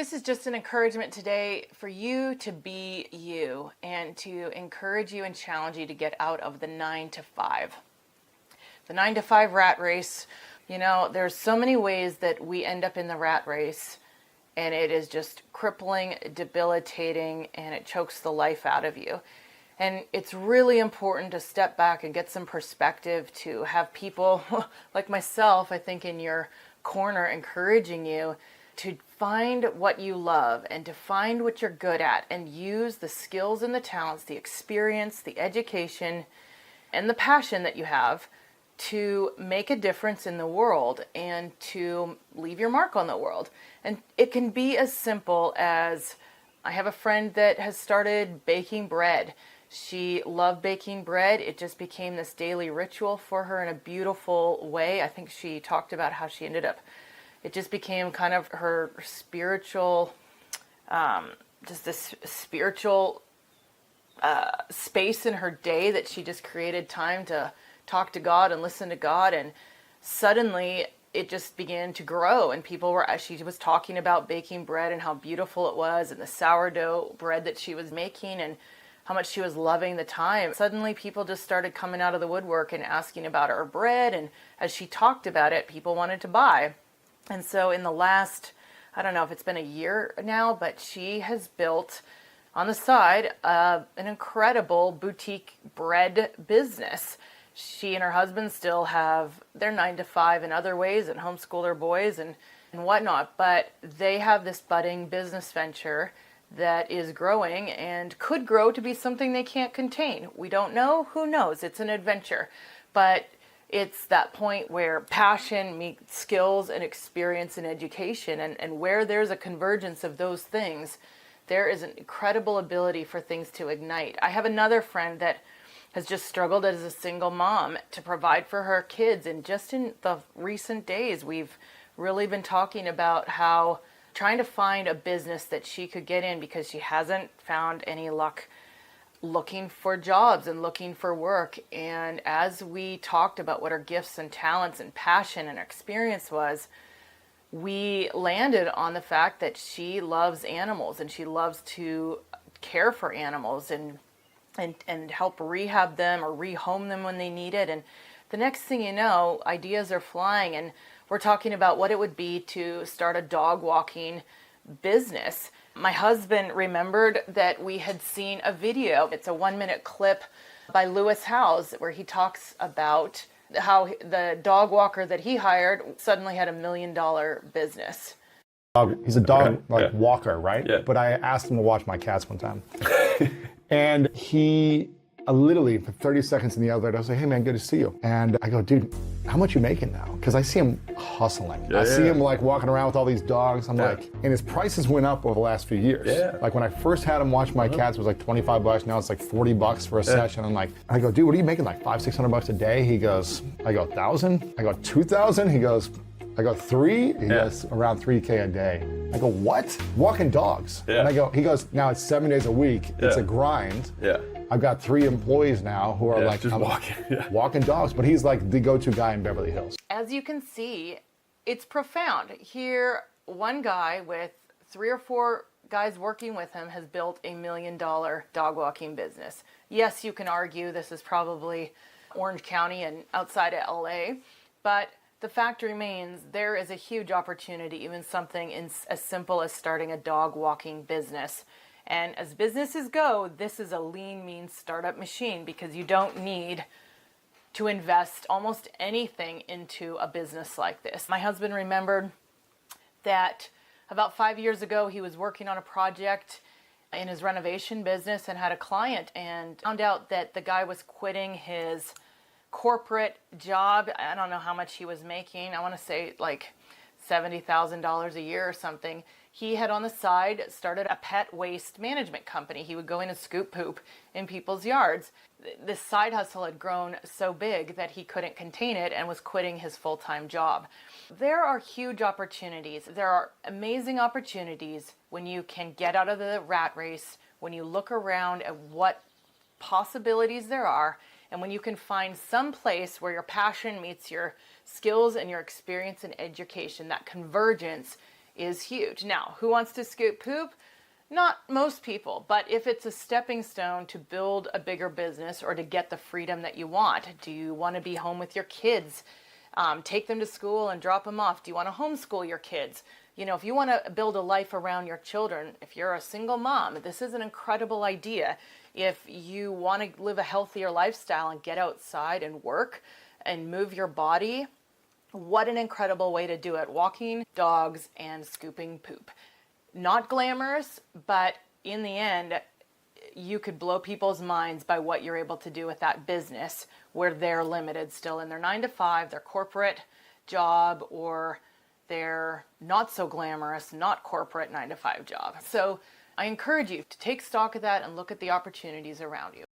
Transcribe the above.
This is just an encouragement today for you to be you and to encourage you and challenge you to get out of the 9 to 5. The 9 to 5 rat race, there's so many ways that we end up in the rat race, and it is just crippling, debilitating, and it chokes the life out of you. And it's really important to step back and get some perspective, to have people like myself, I think, in your corner encouraging you to find what you love and to find what you're good at and use the skills and the talents, the experience, the education, and the passion that you have to make a difference in the world and to leave your mark on the world. And it can be as simple as, I have a friend that has started baking bread. She loved baking bread. It just became this daily ritual for her in a beautiful way. I think she talked about how she ended up, it just became kind of her spiritual, just this spiritual space in her day that she just created time to talk to God and listen to God. And suddenly it just began to grow, and she was talking about baking bread and how beautiful it was, and the sourdough bread that she was making and how much she was loving the time. Suddenly people just started coming out of the woodwork and asking about her bread, and as she talked about it, people wanted to buy. And so in the last, I don't know if it's been a year now, but she has built on the side an incredible boutique bread business. She and her husband still have their 9 to 5 in other ways and homeschool their boys and whatnot, but they have this budding business venture that is growing and could grow to be something they can't contain. We don't know. Who knows? It's an adventure. But it's that point where passion meets skills and experience and education, and where there's a convergence of those things, there is an incredible ability for things to ignite. I have another friend that has just struggled as a single mom to provide for her kids. And just in the recent days, we've really been talking about how trying to find a business that she could get in, because she hasn't found any luck looking for jobs and looking for work. And as we talked about what her gifts and talents and passion and experience was, we landed on the fact that she loves animals and she loves to care for animals and help rehab them or rehome them when they need it. And the next thing you know, ideas are flying, and we're talking about what it would be to start a dog walking business. My husband remembered that we had seen a video. It's a 1-minute clip by Lewis Howes where he talks about how the dog walker that he hired suddenly had $1 million business. He's a dog walker, right? Yeah. But I asked him to watch my cats one time. And he literally, for 30 seconds in the elevator, I was like, hey man, good to see you. And I go, dude, how much you making now? Because I see him hustling. I see him like walking around with all these dogs. I'm like, and his prices went up over the last few years. Yeah. Like when I first had him watch my cats, it was like $25. Now it's like $40 for a session. I'm like, I go, dude, what are you making, like $500-600 a day? He goes, I go, 1,000? I go, 2,000? He goes, I go, 3? He goes, around 3K a day. I go, what? Walking dogs. Yeah. And I go, he goes, now it's 7 days a week. It's a grind. Yeah. I've got 3 employees now who are like just walking. Walking dogs, but he's like the go-to guy in Beverly Hills. As you can see, it's profound. Here, one guy with 3 or 4 guys working with him has built $1 million dog walking business. Yes, you can argue this is probably Orange County and outside of LA, but the fact remains there is a huge opportunity, even something as simple as starting a dog walking business. And as businesses go, this is a lean, mean startup machine, because you don't need to invest almost anything into a business like this. My husband remembered that about 5 years ago, he was working on a project in his renovation business and had a client, and found out that the guy was quitting his corporate job. I don't know how much he was making. I want to say like $70,000 a year or something. He had on the side started a pet waste management company. He would go in and scoop poop in people's yards. This side hustle had grown so big that he couldn't contain it and was quitting his full-time job. There are huge opportunities. There are amazing opportunities when you can get out of the rat race, when you look around at what possibilities there are, and when you can find some place where your passion meets your skills and your experience and education. That convergence is huge. Now, who wants to scoop poop? Not most people, but if it's a stepping stone to build a bigger business or to get the freedom that you want, do you want to be home with your kids? Take them to school and drop them off. Do you want to homeschool your kids? You know, if you want to build a life around your children, if you're a single mom, this is an incredible idea. If you want to live a healthier lifestyle and get outside and work and move your body, what an incredible way to do it. Walking dogs and scooping poop. Not glamorous, but in the end, you could blow people's minds by what you're able to do with that business where they're limited still in their 9 to 5, their corporate job, or their not so glamorous, not corporate 9 to 5 job. So I encourage you to take stock of that and look at the opportunities around you.